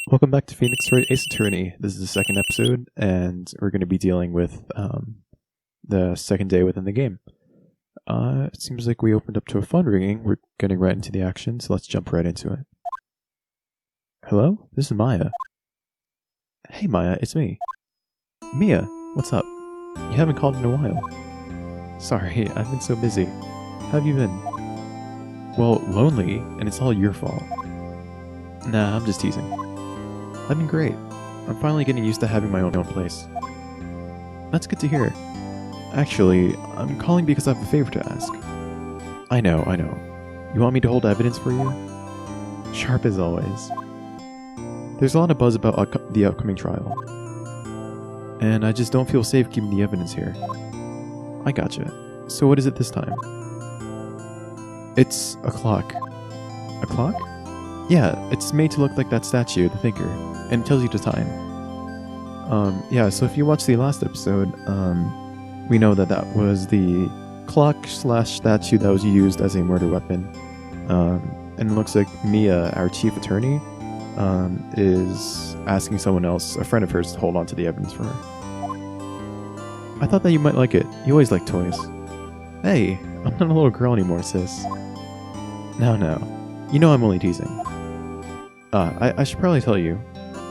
Welcome back to Phoenix Wright Ace Attorney. This is the second episode, and we're going to be dealing with the second day within the game. It seems like we opened up to a phone ringing. We're getting right into the action, so let's jump right into it. Hello? This is Maya. Hey Maya, it's me. Mia, what's up? You haven't called in a while. Sorry, I've been so busy. How have you been? Well, lonely, and it's all your fault. Nah, I'm just teasing. I've been great. I'm finally getting used to having my own place. That's good to hear. Actually, I'm calling because I have a favor to ask. I know. You want me to hold evidence for you? Sharp as always. There's a lot of buzz about the upcoming trial. And I just don't feel safe keeping the evidence here. I gotcha. So what is it this time? It's a clock. A clock? Yeah, it's made to look like that statue, the thinker, and it tells you the time. Yeah, so if you watched the last episode, we know that that was the clock/statue that was used as a murder weapon. And it looks like Mia, our chief attorney, is asking someone else, a friend of hers, to hold on to the evidence for her. I thought that you might like it. You always like toys. Hey, I'm not a little girl anymore, sis. No. You know I'm only teasing. I should probably tell you.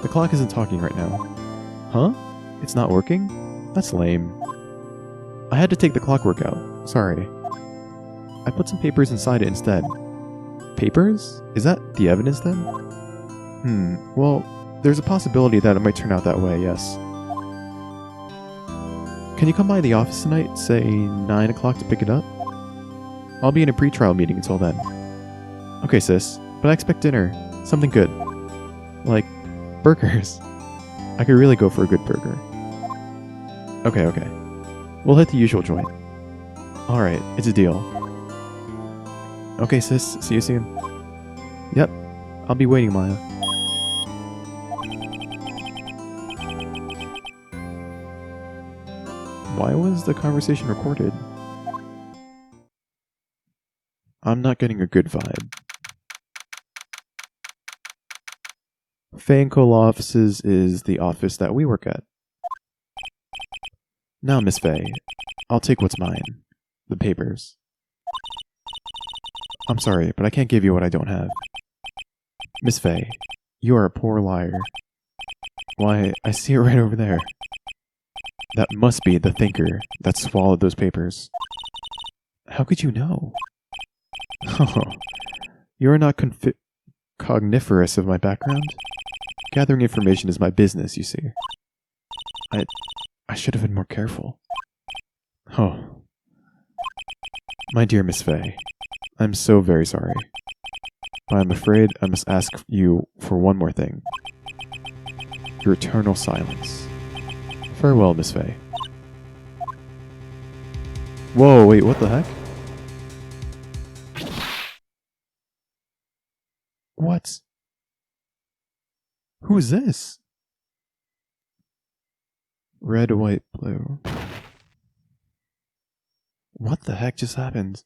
The clock isn't talking right now. Huh? It's not working? That's lame. I had to take the clockwork out. Sorry. I put some papers inside it instead. Papers? Is that the evidence then? Well, there's a possibility that it might turn out that way, yes. Can you come by the office tonight, say 9 o'clock to pick it up? I'll be in a pre-trial meeting until then. Okay, sis, but I expect dinner. Something good. Like, burgers. I could really go for a good burger. Okay. We'll hit the usual joint. Alright, it's a deal. Okay, sis, see you soon. Yep, I'll be waiting, Maya. Why was the conversation recorded? I'm not getting a good vibe. Faye & Co. Law Offices is the office that we work at. Now, Miss Faye, I'll take what's mine. The papers. I'm sorry, but I can't give you what I don't have. Miss Faye, you are a poor liar. Why, I see it right over there. That must be the thinker that swallowed those papers. How could you know? Oh, you are not cogniferous of my background? Gathering information is my business, you see. I should have been more careful. Oh. My dear Miss Faye, I'm so very sorry. But I'm afraid I must ask you for one more thing. Your eternal silence. Farewell, Miss Faye. Whoa, wait, what the heck? What? Who is this? Red, white, blue. What the heck just happened?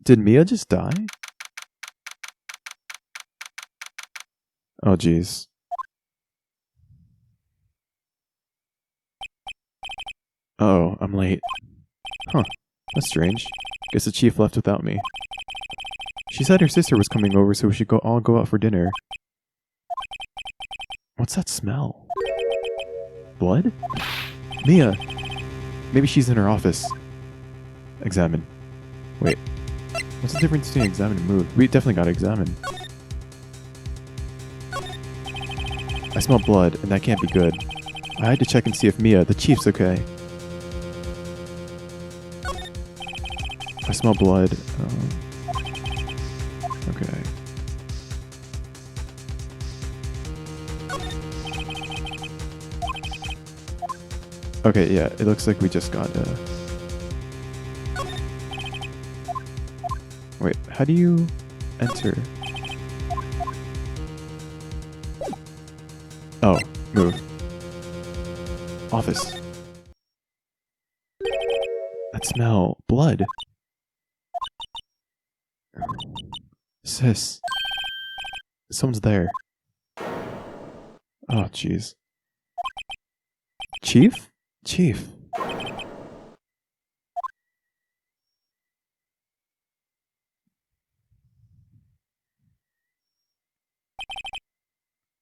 Did Mia just die? Oh, jeez. Oh, I'm late. Huh, that's strange. Guess the chief left without me. She said her sister was coming over, so we should all go out for dinner. What's that smell? Blood? Mia! Maybe she's in her office. Examine. Wait. What's the difference between examine and move? We definitely gotta examine. I smell blood, and that can't be good. I had to check and see if Mia, the chief's, okay. I smell blood. Okay. Okay, yeah, it looks like we just got Wait, how do you enter? Oh, move. Office. That smell. Blood. Sis. Someone's there. Oh, jeez. Chief? Chief.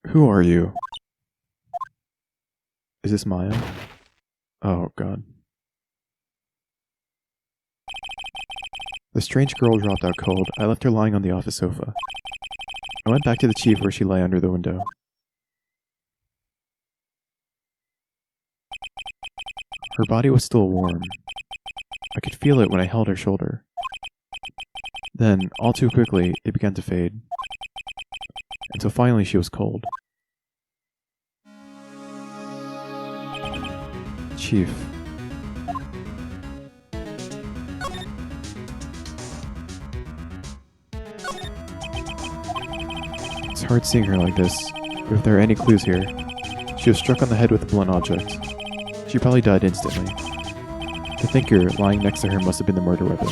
Who are you? Is this Maya? Oh, God. The strange girl dropped out cold. I left her lying on the office sofa. I went back to the chief where she lay under the window. Her body was still warm. I could feel it when I held her shoulder. Then, all too quickly, it began to fade. Until finally she was cold. Chief. It's hard seeing her like this, but if there are any clues here, she was struck on the head with a blunt object. She probably died instantly. The thinker lying next to her must have been the murder weapon.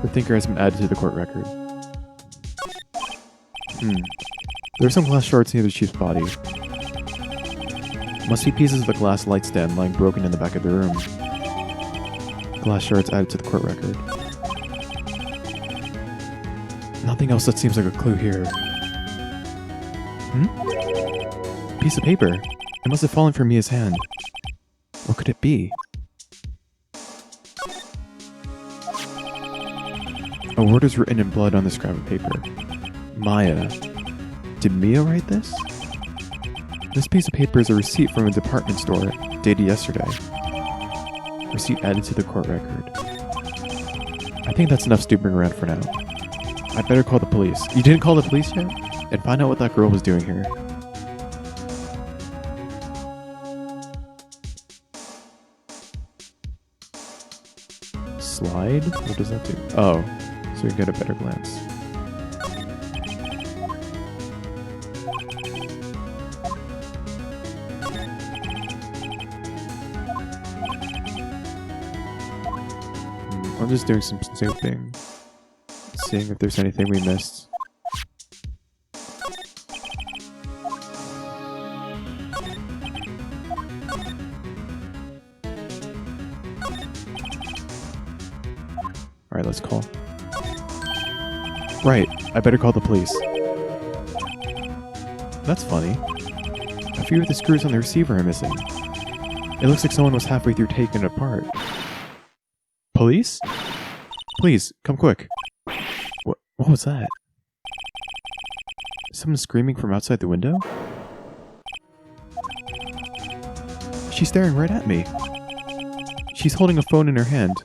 The thinker has been added to the court record. There are some glass shards near the chief's body. Must be pieces of the glass light stand lying broken in the back of the room. Glass shards added to the court record. Nothing else that seems like a clue here. Piece of paper. It must have fallen from Mia's hand. What could it be? A word is written in blood on the scrap of paper. Maya. Did Mia write this? This piece of paper is a receipt from a department store, dated yesterday. Receipt added to the court record. I think that's enough snooping around for now. I better call the police. You didn't call the police yet? And find out what that girl was doing here. Slide? What does that do? Oh, so we get a better glance. I'm just doing some snooping, seeing if there's anything we missed. Alright, let's call. Right, I better call the police. That's funny. A few of the screws on the receiver are missing. It looks like someone was halfway through taking it apart. Police? Please, come quick. What was that? Someone screaming from outside the window? She's staring right at me. She's holding a phone in her hand.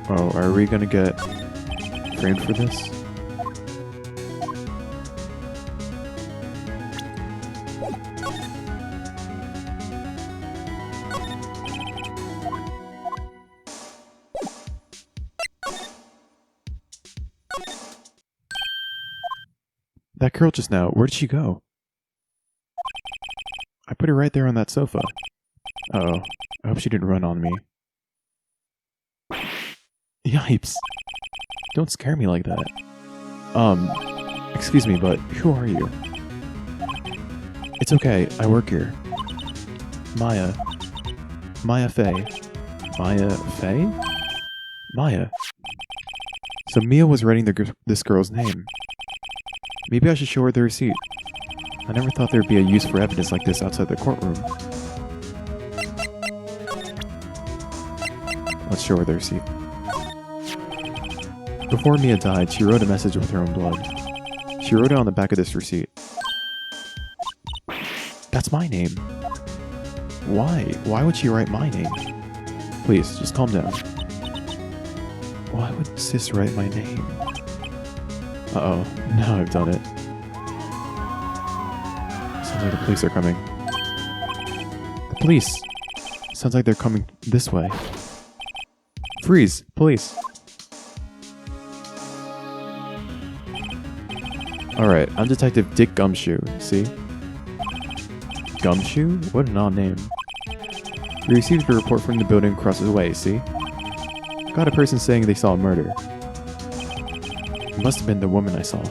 Oh, are we gonna get framed for this? That girl just now, where did she go? I put her right there on that sofa. Uh-oh, I hope she didn't run on me. Yipes. Don't scare me like that. Excuse me, but who are you? It's okay, I work here. Maya. Maya Fey. Maya Fey? Maya. So Mia was writing this girl's name. Maybe I should show her the receipt. I never thought there'd be a use for evidence like this outside the courtroom. Let's show her the receipt. Before Mia died, she wrote a message with her own blood. She wrote it on the back of this receipt. That's my name. Why? Why would she write my name? Please, just calm down. Why would Sis write my name? Uh-oh, now I've done it. Sounds like the police are coming. The police! Sounds like they're coming this way. Freeze! Police! Alright, I'm Detective Dick Gumshoe, see? Gumshoe? What an odd name. We received a report from the building across the way, see? Got a person saying they saw a murder. It must have been the woman I saw.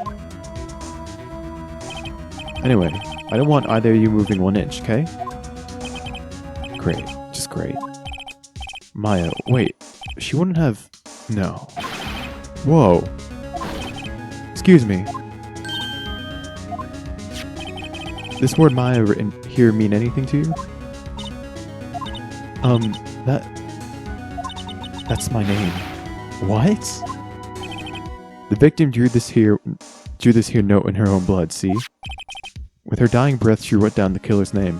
Anyway, I don't want either of you moving 1 inch, okay? Great. Just great. Maya, wait. She wouldn't have... No. Whoa. Excuse me. This word Maya written here mean anything to you? That's my name. What? The victim drew this here note in her own blood, see? With her dying breath, she wrote down the killer's name.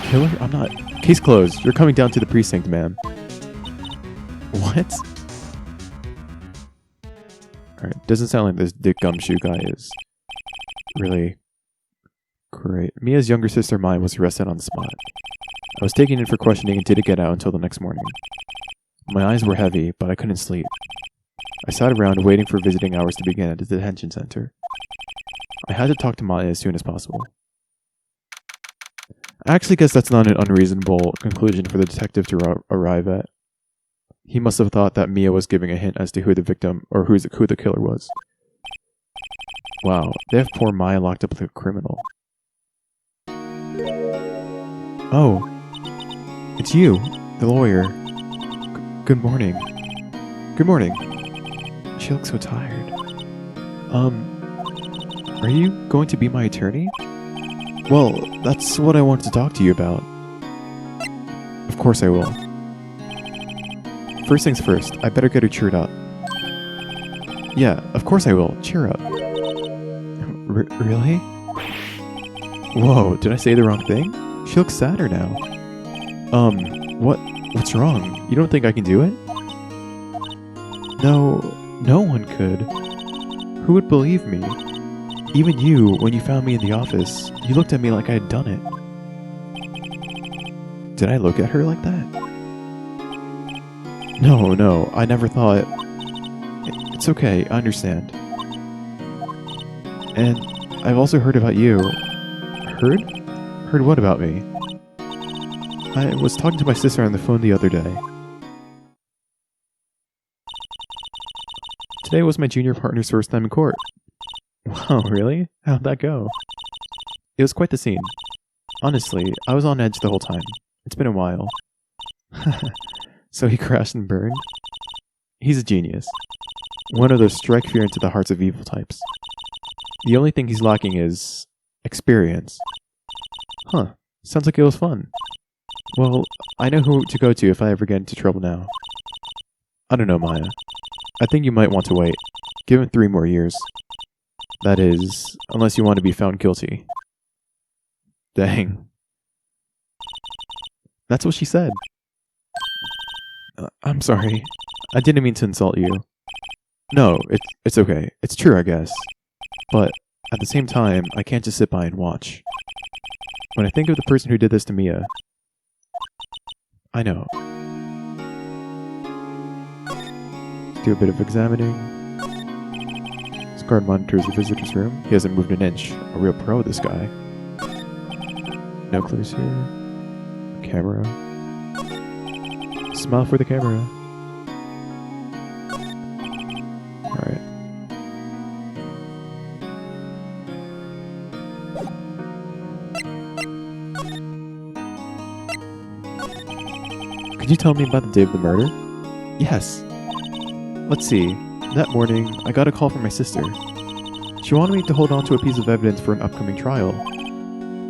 Killer? I'm not... Case closed. You're coming down to the precinct, ma'am. What? Alright, doesn't sound like this Dick Gumshoe guy is really great. Mia's younger sister, Maya, was arrested on the spot. I was taken in for questioning and didn't get out until the next morning. My eyes were heavy, but I couldn't sleep. I sat around waiting for visiting hours to begin at the detention center. I had to talk to Maya as soon as possible. I actually guess that's not an unreasonable conclusion for the detective to arrive at. He must have thought that Mia was giving a hint as to who the victim, or who the killer was. Wow, they have poor Maya locked up like a criminal. Oh, it's you, the lawyer. Good morning. Good morning. She looks so tired. Are you going to be my attorney? Well, that's what I wanted to talk to you about. Of course I will. First things first, I better get her cheered up. Yeah, of course I will. Cheer up. Really? Whoa, did I say the wrong thing? She looks sadder now. What's wrong? You don't think I can do it? No, no one could. Who would believe me? Even you, when you found me in the office, you looked at me like I had done it. Did I look at her like that? No, I never thought... It's okay, I understand. And I've also heard about you. Heard? Heard what about me? I was talking to my sister on the phone the other day. Today was my junior partner's first time in court. Wow, really? How'd that go? It was quite the scene. Honestly, I was on edge the whole time. It's been a while. So he crashed and burned? He's a genius. One of those strike fear into the hearts of evil types. The only thing he's lacking is... experience. Huh. Sounds like it was fun. Well, I know who to go to if I ever get into trouble now. I don't know, Maya. I think you might want to wait. Give him 3 more years. That is, unless you want to be found guilty. Dang. That's what she said. I'm sorry. I didn't mean to insult you. No, it's okay. It's true, I guess. But, at the same time, I can't just sit by and watch. When I think of the person who did this to Mia... I know. Do a bit of examining. This guard monitors the visitor's room. He hasn't moved an inch. A real pro, this guy. No clues here. Camera. Smile for the camera. Alright. Could you tell me about the day of the murder? Yes. Let's see. That morning, I got a call from my sister. She wanted me to hold on to a piece of evidence for an upcoming trial.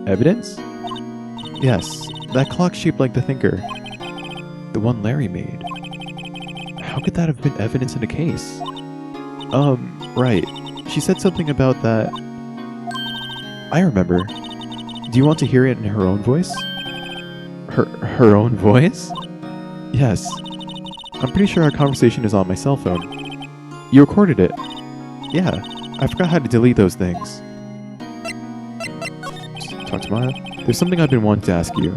Evidence? Yes, that clock shaped like the thinker. The one Larry made. How could that have been evidence in a case? Right. She said something about that... I remember. Do you want to hear it in her own voice? Her own voice? Yes. I'm pretty sure our conversation is on my cell phone. You recorded it. Yeah, I forgot how to delete those things. Talk to Maya. There's something I've been wanting to ask you.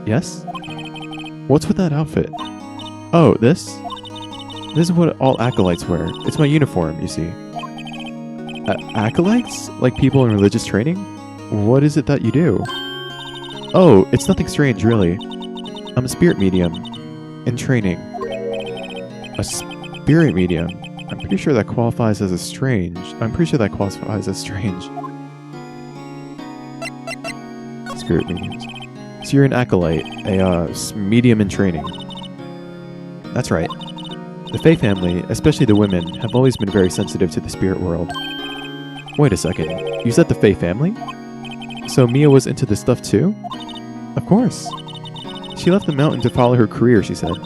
Yes? What's with that outfit? Oh, this? This is what all acolytes wear. It's my uniform, you see. Acolytes? Like people in religious training? What is it that you do? Oh, it's nothing strange, really. I'm a spirit medium. In training. A spirit medium. I'm pretty sure that qualifies as a strange. Spirit mediums. So you're an acolyte, a medium in training. That's right. The Fae family, especially the women, have always been very sensitive to the spirit world. Wait a second. You said the Fae family? So Mia was into this stuff too? Of course. She left the mountain to follow her career, she said.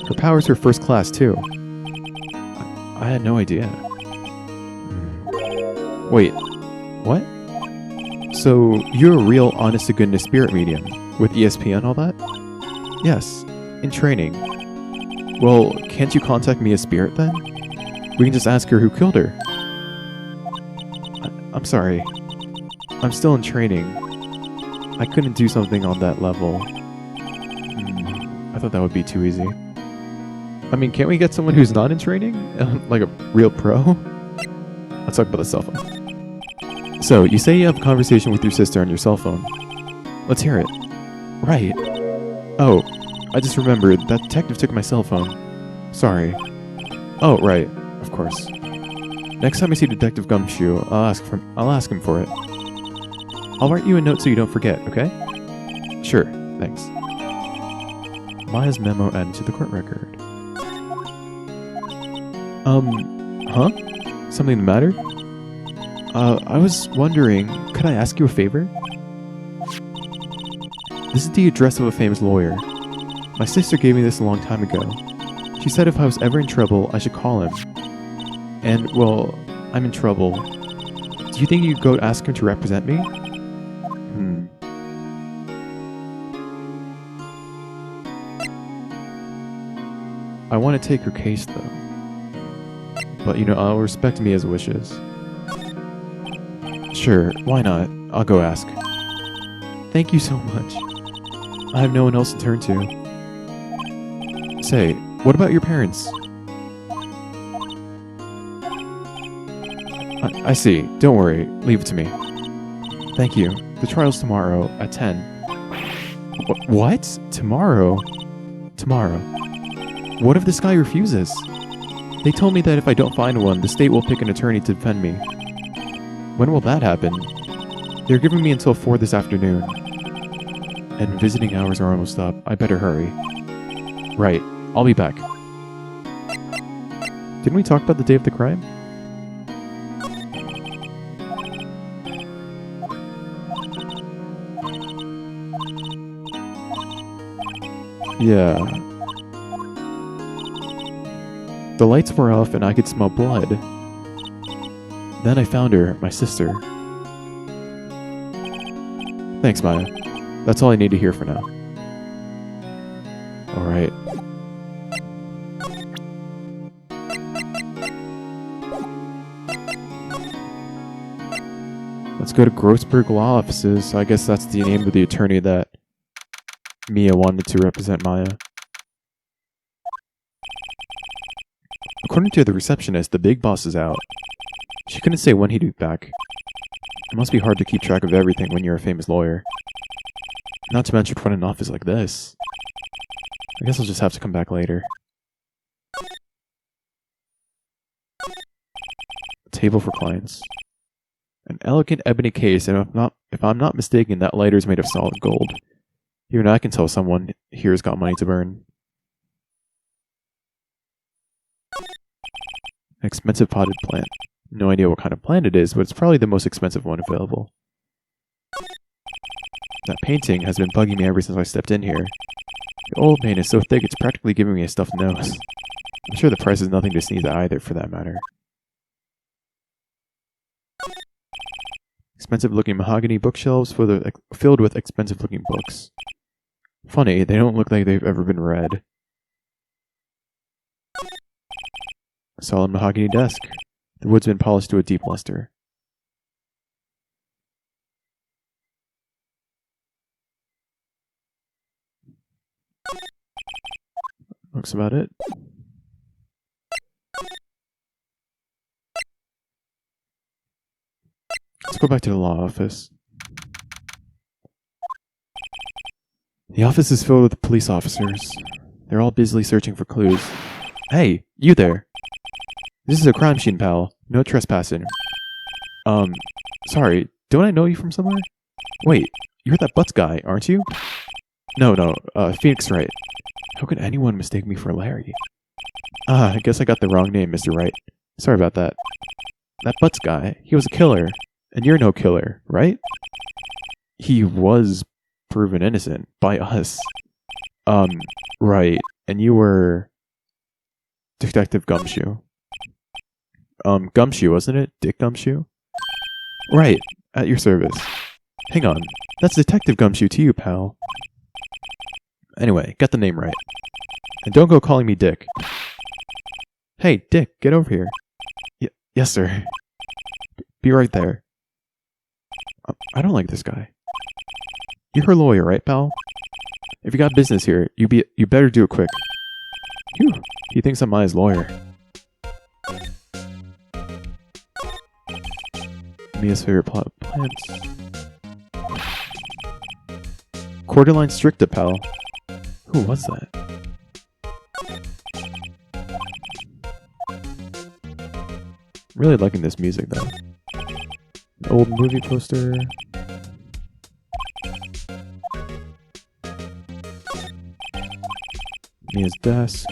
Her powers were first class too. I had no idea. Wait, what? So you're a real honest-to-goodness spirit medium, with ESP and all that? Yes, in training. Well, can't you contact Mia's spirit then? We can just ask her who killed her. I'm sorry. I'm still in training. I couldn't do something on that level. I thought that would be too easy. I mean, can't we get someone who's not in training? Like a real pro? Let's talk about the cell phone. So, you say you have a conversation with your sister on your cell phone. Let's hear it. Right. Oh, I just remembered, that detective took my cell phone. Sorry. Oh, right. Of course. Next time I see Detective Gumshoe, I'll ask him for it. I'll write you a note so you don't forget, okay? Sure, thanks. Maya's memo added to the court record. Huh? Something the matter? I was wondering, could I ask you a favor? This is the address of a famous lawyer. My sister gave me this a long time ago. She said if I was ever in trouble, I should call him. And, well, I'm in trouble. Do you think you could go ask him to represent me? I want to take her case, though. But, I'll respect Mia's wishes. Sure, why not? I'll go ask. Thank you so much. I have no one else to turn to. Say, what about your parents? I see. Don't worry. Leave it to me. Thank you. The trial's tomorrow at 10. What? Tomorrow? Tomorrow. What if this guy refuses? They told me that if I don't find one, the state will pick an attorney to defend me. When will that happen? They're giving me until 4 this afternoon. And visiting hours are almost up. I better hurry. Right. I'll be back. Didn't we talk about the day of the crime? Yeah. The lights were off and I could smell blood. Then I found her, my sister. Thanks, Maya. That's all I need to hear for now. Alright. Let's go to Grossberg Law Offices. I guess that's the name of the attorney that Mia wanted to represent Maya. According to the receptionist, the big boss is out. She couldn't say when he'd be back. It must be hard to keep track of everything when you're a famous lawyer. Not to mention run an office like this. I guess I'll just have to come back later. A table for clients. An elegant ebony case, and if I'm not mistaken, that lighter is made of solid gold. Even I can tell someone here's got money to burn. An expensive potted plant. No idea what kind of plant it is, but it's probably the most expensive one available. That painting has been bugging me ever since I stepped in here. The old paint is so thick it's practically giving me a stuffed nose. I'm sure the price is nothing to sneeze at either, for that matter. Expensive-looking mahogany bookshelves filled with expensive-looking books. Funny, they don't look like they've ever been read. A solid mahogany desk. The wood's been polished to a deep luster. Looks about it. Let's go back to the law office. The office is filled with police officers. They're all busily searching for clues. Hey, you there. This is a crime scene, pal. No trespassing. Sorry, don't I know you from somewhere? Wait, you're that Butts guy, aren't you? No, Phoenix Wright. How could anyone mistake me for Larry? Ah, I guess I got the wrong name, Mr. Wright. Sorry about that. That Butts guy, he was a killer. And you're no killer, right? He was proven innocent by us. Right. And you were Detective Gumshoe. Gumshoe, wasn't it? Dick Gumshoe? Right. At your service. Hang on. That's Detective Gumshoe to you, pal. Anyway, get the name right. And don't go calling me Dick. Hey, Dick, get over here. Yes, sir. Be right there. I don't like this guy. You're her lawyer, right, pal? If you got business here, you better do it quick. Phew, he thinks I'm Maya's lawyer. Mia's favorite plants. Cordyline stricta, pal. Who was that? Really liking this music, though. An old movie poster. Mia's desk.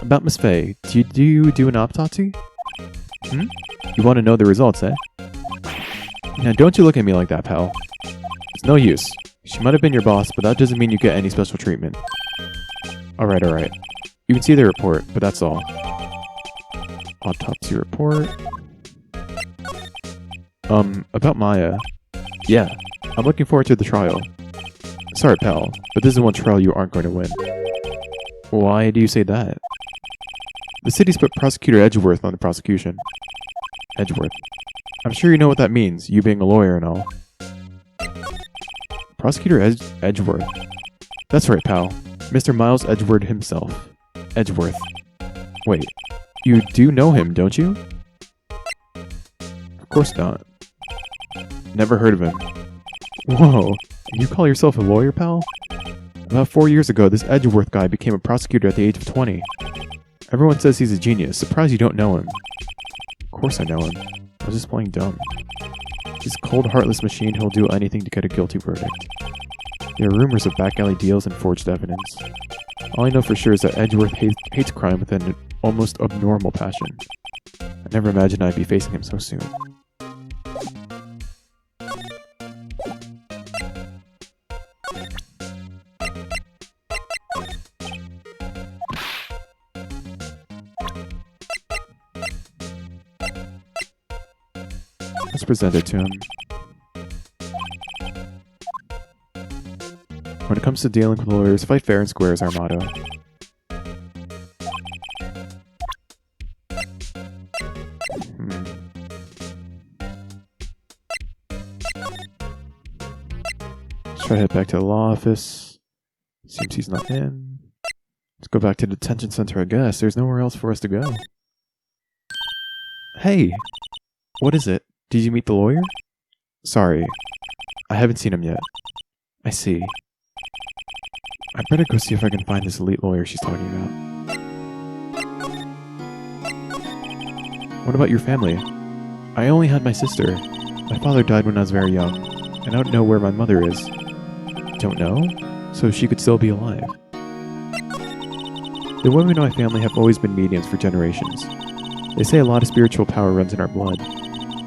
About Miss Faye, do you do an autopsy? You want to know the results, eh? Now don't you look at me like that, pal. It's no use. She might have been your boss, but that doesn't mean you get any special treatment. Alright. You can see the report, but that's all. Autopsy report. About Maya. Yeah, I'm looking forward to the trial. Sorry, pal, but this is one trial you aren't going to win. Why do you say that? The city's put Prosecutor Edgeworth on the prosecution. Edgeworth. I'm sure you know what that means, you being a lawyer and all. Prosecutor Edgeworth. That's right, pal. Mr. Miles Edgeworth himself. Edgeworth. Wait, you do know him, don't you? Of course not. Never heard of him. Whoa, you call yourself a lawyer, pal? About 4 years ago, this Edgeworth guy became a prosecutor at the age of 20. Everyone says he's a genius. Surprised you don't know him. Of course I know him. I was just playing dumb. He's a cold, heartless machine who'll do anything to get a guilty verdict. There are rumors of back alley deals and forged evidence. All I know for sure is that Edgeworth hates crime with an almost abnormal passion. I never imagined I'd be facing him so soon. Let's present it to him. When it comes to dealing with lawyers, fight fair and square is our motto. Let's try to head back to the law office. Seems he's not in. Let's go back to the detention center, I guess. There's nowhere else for us to go. Hey! What is it? Did you meet the lawyer? Sorry. I haven't seen him yet. I see. I better go see if I can find this elite lawyer she's talking about. What about your family? I only had my sister. My father died when I was very young, and I don't know where my mother is. Don't know? So she could still be alive. The women in my family have always been mediums for generations. They say a lot of spiritual power runs in our blood.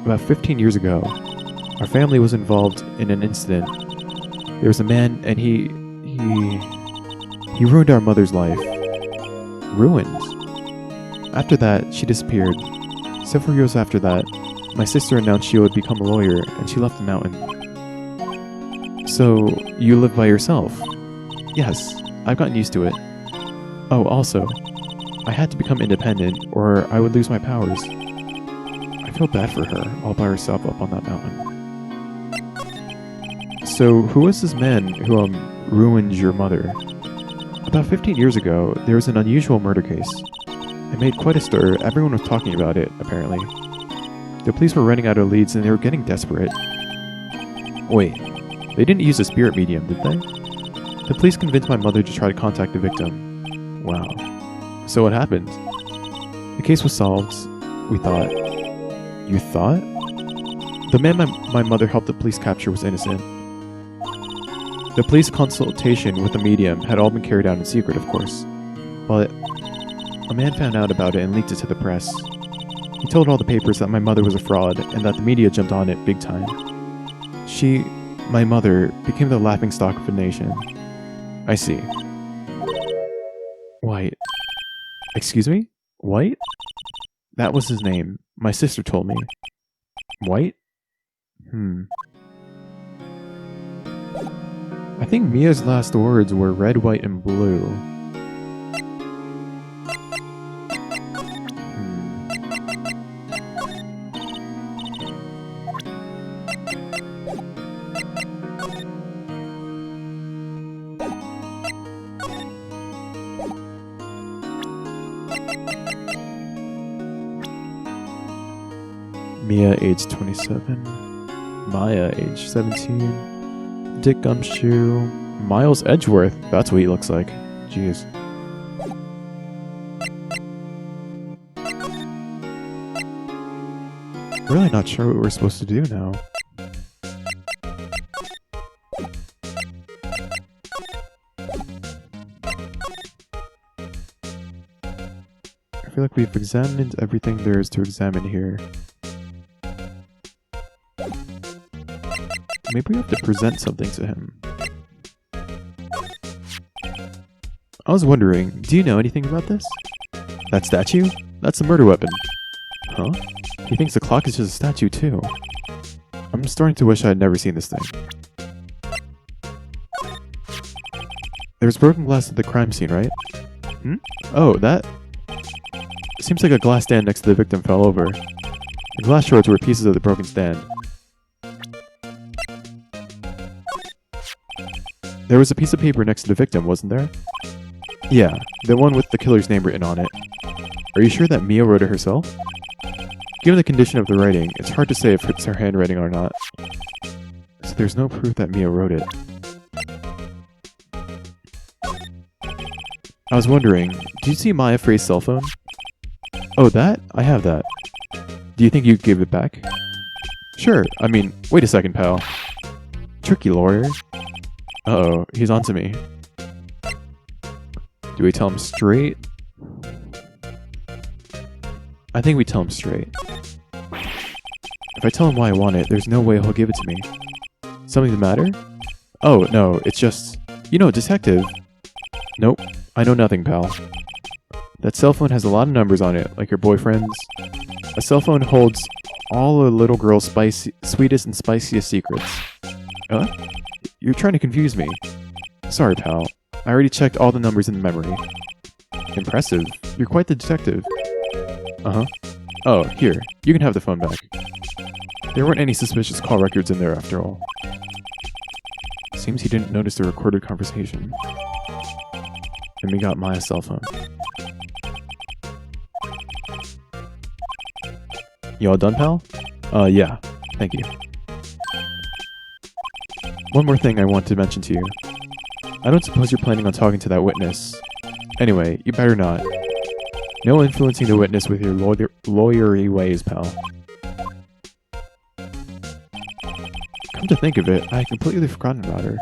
About 15 years ago, our family was involved in an incident. There was a man, and he ruined our mother's life. Ruined. After that, she disappeared. Several years after that, my sister announced she would become a lawyer, and she left the mountain. So, you live by yourself? Yes, I've gotten used to it. Oh, also, I had to become independent, or I would lose my powers. I feel bad for her, all by herself up on that mountain. So, who was this man who, ruined your mother. About 15 years ago, there was an unusual murder case. It made quite a stir. Everyone was talking about it, apparently. The police were running out of leads and they were getting desperate. Wait, they didn't use a spirit medium, did they? The police convinced my mother to try to contact the victim. Wow. So what happened? The case was solved, we thought. You thought? The man my mother helped the police capture was innocent. The police consultation with the medium had all been carried out in secret, of course. But a man found out about it and leaked it to the press. He told all the papers that my mother was a fraud and that the media jumped on it big time. My mother, became the laughingstock of the nation. I see. White. Excuse me? White? That was his name. My sister told me. White? I think Mia's last words were red, white, and blue. Mia, age 27. Maya, age 17. Dick Gumshoe. Miles Edgeworth. That's what he looks like. Jeez. Really not sure what we're supposed to do now. I feel like we've examined everything there is to examine here. Maybe we have to present something to him. I was wondering, do you know anything about this? That statue? That's a murder weapon. Huh? He thinks the clock is just a statue too. I'm starting to wish I had never seen this thing. There's broken glass at the crime scene, right? Oh, that? Seems like a glass stand next to the victim fell over. The glass shards were pieces of the broken stand. There was a piece of paper next to the victim, wasn't there? Yeah, the one with the killer's name written on it. Are you sure that Mia wrote it herself? Given the condition of the writing, it's hard to say if it's her handwriting or not. So there's no proof that Mia wrote it. I was wondering, do you see Maya Frey's cell phone? Oh, that? I have that. Do you think you could give it back? Sure, I mean, wait a second, pal. Tricky lawyer. Uh-oh, he's onto me. Do we tell him straight? I think we tell him straight. If I tell him why I want it, there's no way he'll give it to me. Something the matter? Oh, no, it's just... You know, detective. Nope, I know nothing, pal. That cell phone has a lot of numbers on it, like your boyfriend's. A cell phone holds all a little girl's sweetest and spiciest secrets. Huh? You're trying to confuse me. Sorry, pal. I already checked all the numbers in the memory. Impressive. You're quite the detective. Uh-huh. Oh, here. You can have the phone back. There weren't any suspicious call records in there after all. Seems he didn't notice the recorded conversation. And we got Maya's cell phone. You all done, pal? Yeah. Thank you. One more thing I want to mention to you. I don't suppose you're planning on talking to that witness. Anyway, you better not. No influencing the witness with your lawyery ways, pal. Come to think of it, I had completely forgotten about her.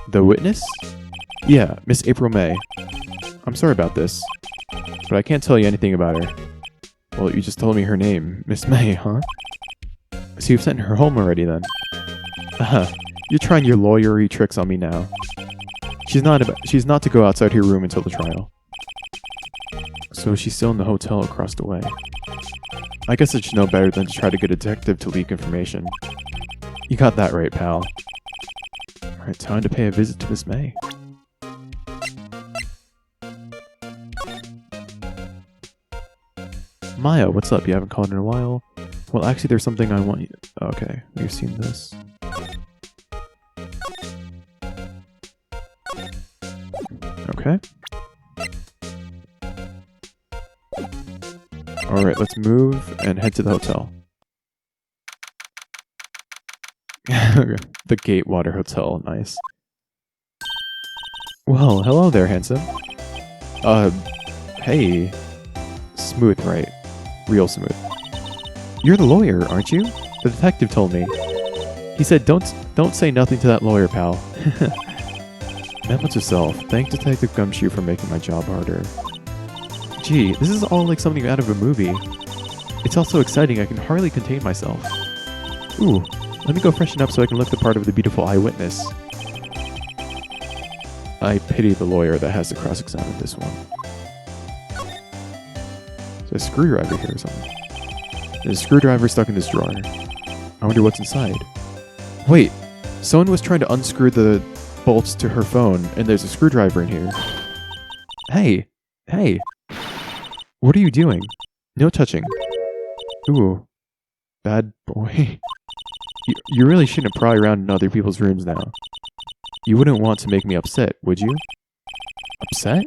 The witness? Yeah, Miss April May. I'm sorry about this, but I can't tell you anything about her. Well, you just told me her name, Miss May, huh? So you've sent her home already then? You're trying your lawyery tricks on me now. She's not to go outside her room until the trial. So she's still in the hotel across the way. I guess I should know better than to try to get a detective to leak information. You got that right, pal. Alright, time to pay a visit to Miss May. Maya, what's up? You haven't called in a while? Well, actually, there's something I want you... Okay, you've seen this. Okay. Alright, let's move and head to the hotel. The Gatewater Hotel, nice. Well, hello there, handsome. Hey. Smooth, right? Real smooth. You're the lawyer, aren't you? The detective told me. He said, don't say nothing to that lawyer, pal. Memo to self. Thank Detective Gumshoe for making my job harder. Gee, this is all like something out of a movie. It's all so exciting I can hardly contain myself. Ooh, let me go freshen up so I can look the part of the beautiful eyewitness. I pity the lawyer that has to cross-examine this one. There's a screwdriver here or something. There's a screwdriver stuck in this drawer. I wonder what's inside. Wait, someone was trying to unscrew the bolts to her phone, and there's a screwdriver in here. Hey! Hey! What are you doing? No touching. Ooh. Bad boy. You really shouldn't pry around in other people's rooms now. You wouldn't want to make me upset, would you? Upset?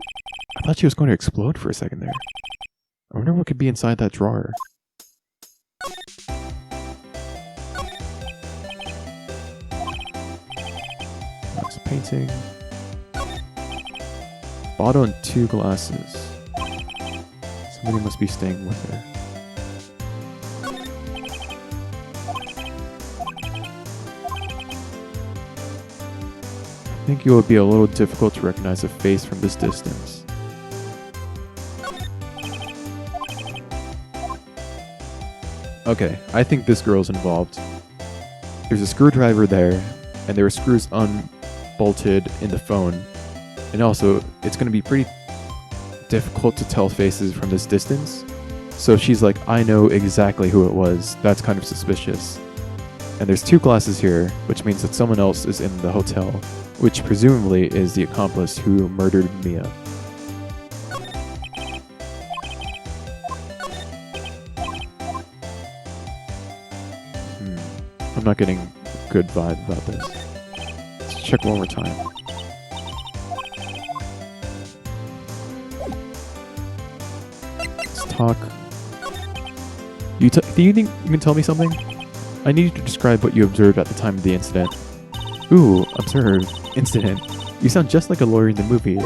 I thought she was going to explode for a second there. I wonder what could be inside that drawer. That's a painting. Bottle and 2 glasses. Somebody must be staying with her. I think it would be a little difficult to recognize a face from this distance. Okay, I think this girl's involved. There's a screwdriver there, and there are screws unbolted in the phone. And also, it's going to be pretty difficult to tell faces from this distance. So she's like, I know exactly who it was. That's kind of suspicious. And there's 2 glasses here, which means that someone else is in the hotel, which presumably is the accomplice who murdered Mia. I'm not getting a good vibe about this. Let's check one more time. Let's talk. Do you think you can tell me something? I need you to describe what you observed at the time of the incident. Ooh, observe. Incident. You sound just like a lawyer in the movies.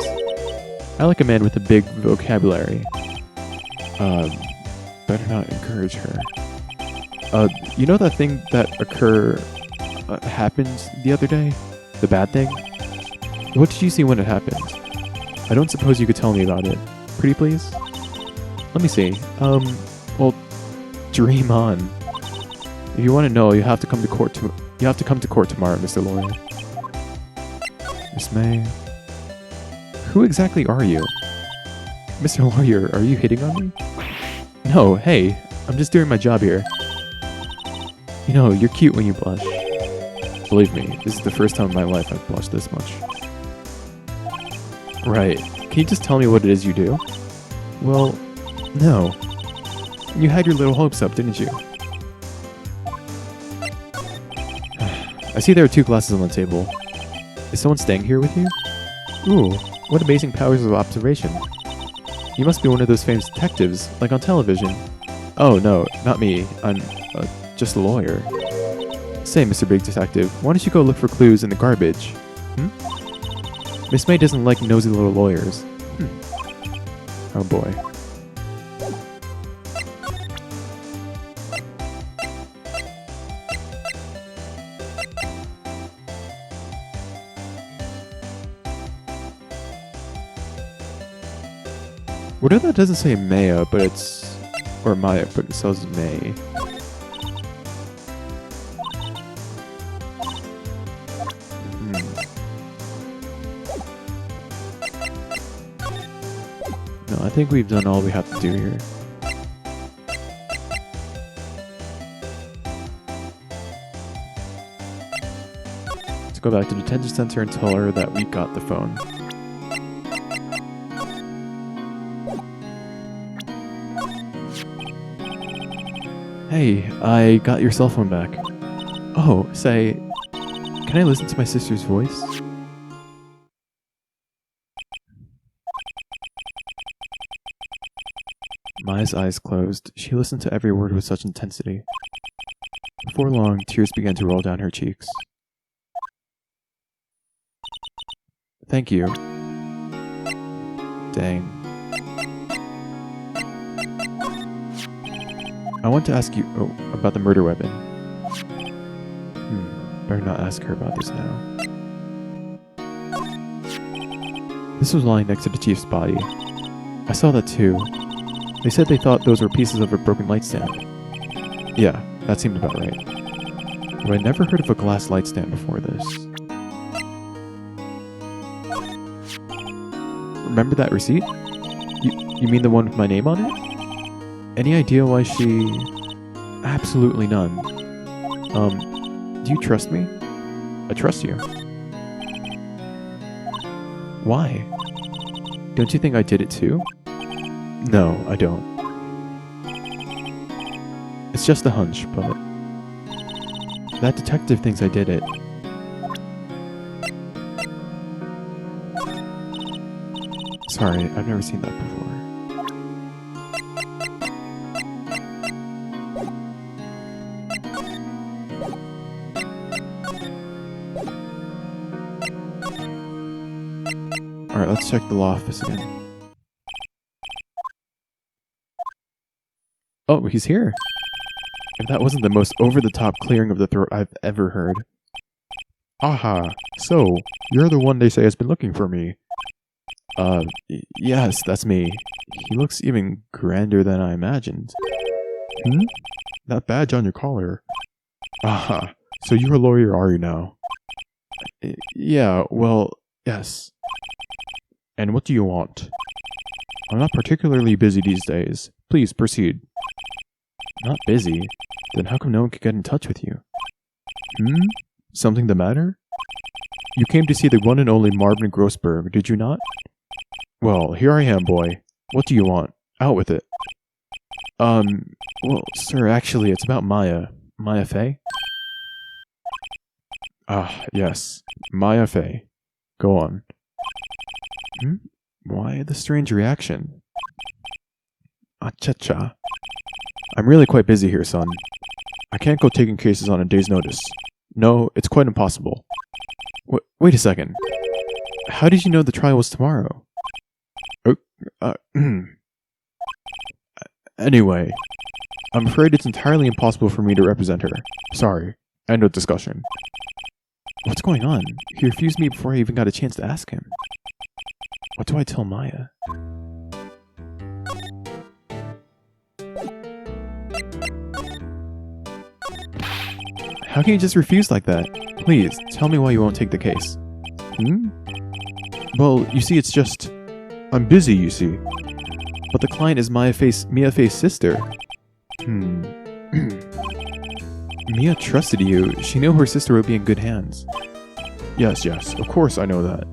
I like a man with a big vocabulary. Better not encourage her. You know that thing that happened the other day? The bad thing? What did you see when it happened? I don't suppose you could tell me about it. Pretty please? Let me see. Well, dream on. If you want to know, you have to come to court tomorrow, Mr. Lawyer. Miss May. Who exactly are you? Mr. Lawyer, are you hitting on me? No, hey, I'm just doing my job here. You know, you're cute when you blush. Believe me, this is the first time in my life I've blushed this much. Right. Can you just tell me what it is you do? Well, no. You had your little hopes up, didn't you? I see there are 2 glasses on the table. Is someone staying here with you? Ooh, what amazing powers of observation. You must be one of those famous detectives, like on television. Oh no, not me. I'm just a lawyer. Say, Mr. Big Detective, why don't you go look for clues in the garbage? Miss May doesn't like nosy little lawyers. Oh boy. What if that doesn't say Maya, but it's... or Maya, but it says May? No, I think we've done all we have to do here. Let's go back to the detention center and tell her that we got the phone. Hey, I got your cell phone back. Oh, say, can I listen to my sister's voice? Maya's eyes closed. She listened to every word with such intensity. Before long, tears began to roll down her cheeks. Thank you. Dang. I want to ask you about the murder weapon. Better not ask her about this now. This was lying next to the chief's body. I saw that too. They said they thought those were pieces of a broken light stand. Yeah, that seemed about right. But I never heard of a glass light stand before this. Remember that receipt? You mean the one with my name on it? Any idea why she... Absolutely none. Do you trust me? I trust you. Why? Don't you think I did it too? No, I don't. It's just a hunch, but... That detective thinks I did it. Sorry, I've never seen that before. Alright, let's check the law office again. Oh, he's here. If that wasn't the most over-the-top clearing of the throat I've ever heard. Aha, so, you're the one they say has been looking for me. Yes, that's me. He looks even grander than I imagined. That badge on your collar. Aha, so you're a lawyer, are you now? Yeah, well, yes. And what do you want? I'm not particularly busy these days. Please, proceed. Not busy? Then how come no one could get in touch with you? Something the matter? You came to see the one and only Marvin Grossberg, did you not? Well, here I am, boy. What do you want? Out with it. Well, sir, actually, it's about Maya. Maya Fey? Ah, yes. Maya Fey. Go on. Why the strange reaction? Acha-cha. I'm really quite busy here, son. I can't go taking cases on a day's notice. No, it's quite impossible. Wait a second. How did you know the trial was tomorrow? Anyway, I'm afraid it's entirely impossible for me to represent her. Sorry. End of discussion. What's going on? He refused me before I even got a chance to ask him. What do I tell Maya? How can you just refuse like that? Please, tell me why you won't take the case. Well, you see, it's just... I'm busy, you see. But the client is Mia Fey's sister. Mia trusted you. She knew her sister would be in good hands. Yes, of course I know that.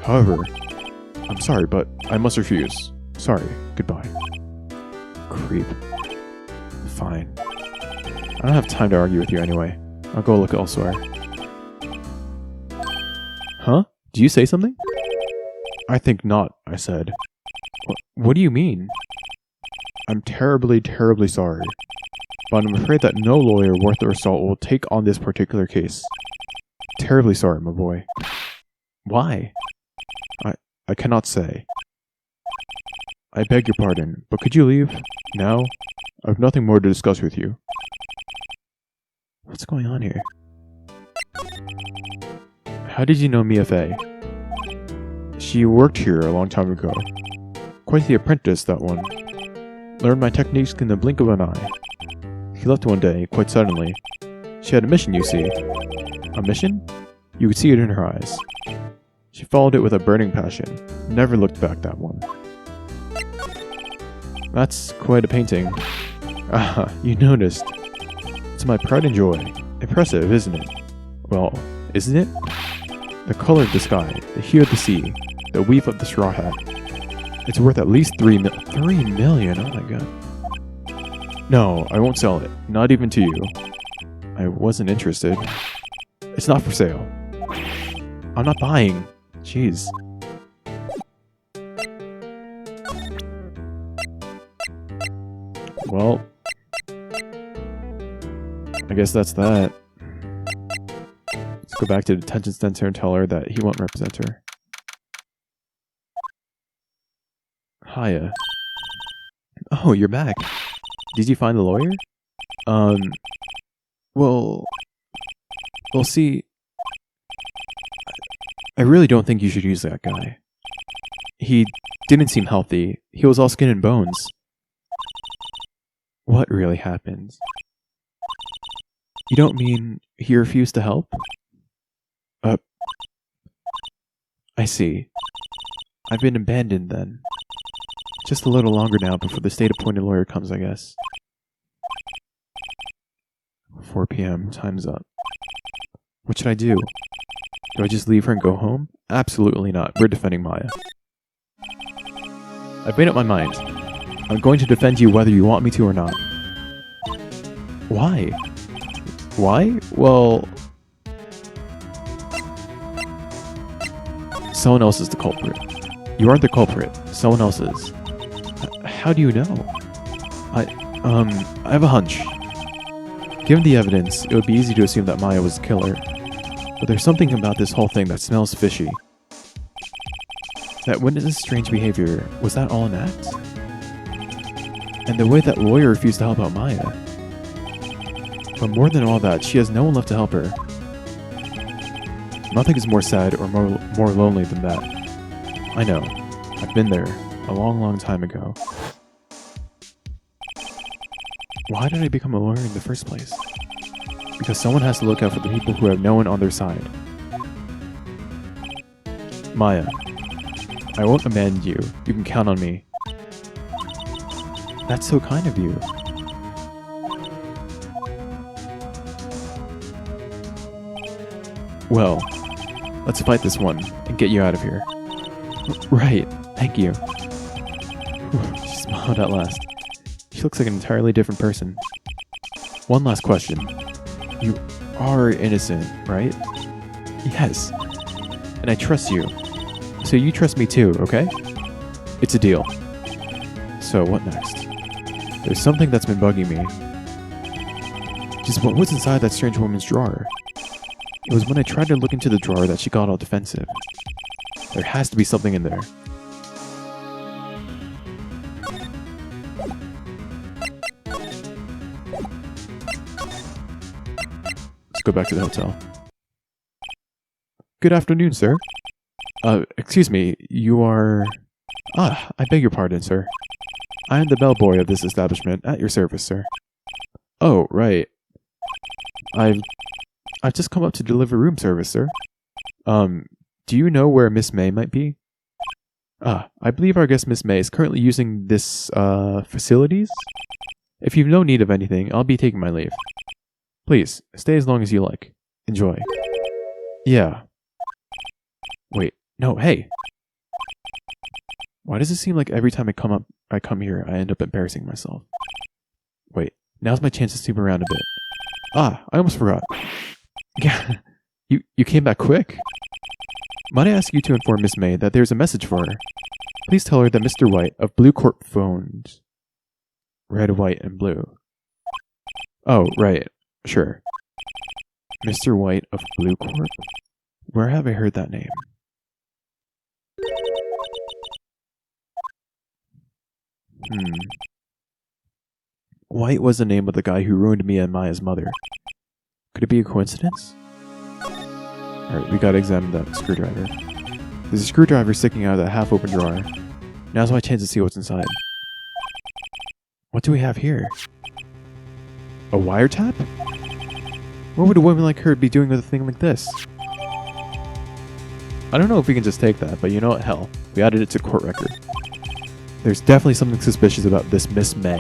However, I'm sorry, but I must refuse. Sorry, goodbye. Creep. Fine. I don't have time to argue with you anyway. I'll go look elsewhere. Huh? Do you say something? I think not, I said. What do you mean? I'm terribly, terribly sorry. But I'm afraid that no lawyer worth their salt will take on this particular case. Terribly sorry, my boy. Why? I cannot say. I beg your pardon, but could you leave? Now? I have nothing more to discuss with you. What's going on here? How did you know Mia Fey? She worked here a long time ago. Quite the apprentice, that one. Learned my techniques in the blink of an eye. She left one day, quite suddenly. She had a mission, you see. A mission? You could see it in her eyes. She followed it with a burning passion. Never looked back, that one. That's quite a painting. Ah, you noticed. It's my pride and joy. Impressive, isn't it? Well, isn't it? The color of the sky, the hue of the sea, the weave of the straw hat. It's worth at least 3 million, oh my god. No, I won't sell it. Not even to you. I wasn't interested. It's not for sale. I'm not buying. Jeez. Well, I guess that's that. Let's go back to the detention center and tell her that he won't represent her. Hiya. Oh, you're back. Did you find the lawyer? Well, see, I really don't think you should use that guy. He didn't seem healthy. He was all skin and bones. What really happened? You don't mean he refused to help? I see. I've been abandoned then. Just a little longer now before the state-appointed lawyer comes, I guess. 4 p.m. Time's up. What should I do? Do I just leave her and go home? Absolutely not. We're defending Maya. I've made up my mind. I'm going to defend you whether you want me to or not. Why? Why? Well... someone else is the culprit. You aren't the culprit. Someone else is. How do you know? I have a hunch. Given the evidence, it would be easy to assume that Maya was the killer. But there's something about this whole thing that smells fishy. That witness's strange behavior, was that all an act? And the way that lawyer refused to help out Maya. But more than all that, she has no one left to help her. Nothing is more sad or more lonely than that. I know. I've been there a long, long time ago. Why did I become a lawyer in the first place? Because someone has to look out for the people who have no one on their side. Maya, I won't abandon you. You can count on me. That's so kind of you. Well, let's fight this one and get you out of here. Right, thank you. She smiled at last. She looks like an entirely different person. One last question. You are innocent, right? Yes. And I trust you. So you trust me too, okay? It's a deal. So what next? There's something that's been bugging me. Just what was inside that strange woman's drawer? It was when I tried to look into the drawer that she got all defensive. There has to be something in there. Let's go back to the hotel. Good afternoon, sir. Excuse me, you are... Ah, I beg your pardon, sir. I am the bellboy of this establishment, at your service, sir. Oh, right. I've just come up to deliver room service, sir. Do you know where Miss May might be? Ah, I believe our guest Miss May is currently using this, facilities? If you've no need of anything, I'll be taking my leave. Please, stay as long as you like. Enjoy. Yeah. Wait, no, hey! Why does it seem like every time I come here, I end up embarrassing myself? Wait, now's my chance to snoop around a bit. Ah, I almost forgot. Yeah, you came back quick. Might I ask you to inform Miss May that there's a message for her? Please tell her that Mr. White of Blue Corp phoned. Red, white, and blue. Oh, right. Sure. Mr. White of Blue Corp? Where have I heard that name? White was the name of the guy who ruined me and Maya's mother. Could it be a coincidence? Alright, we gotta examine that screwdriver. There's a screwdriver sticking out of that half-open drawer. Now's my chance to see what's inside. What do we have here? A wiretap? What would a woman like her be doing with a thing like this? I don't know if we can just take that, but you know what? Hell, we added it to court record. There's definitely something suspicious about this Miss May.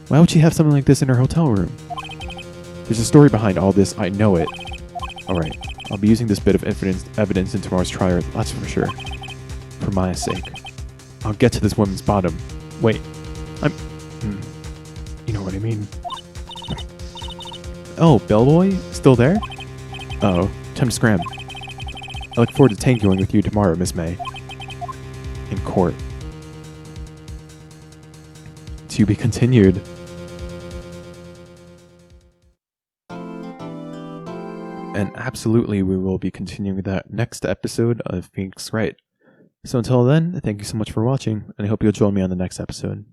Why would she have something like this in her hotel room? There's a story behind all this, I know it. Alright, I'll be using this bit of evidence in tomorrow's trial, that's for sure. For Maya's sake. I'll get to this woman's bottom. Wait, you know what I mean. Oh, bellboy? Still there? Uh-oh, time to scram. I look forward to tangoing with you tomorrow, Miss May. In court. To be continued. And absolutely, we will be continuing that next episode of Phoenix Wright. So until then, thank you so much for watching, and I hope you'll join me on the next episode.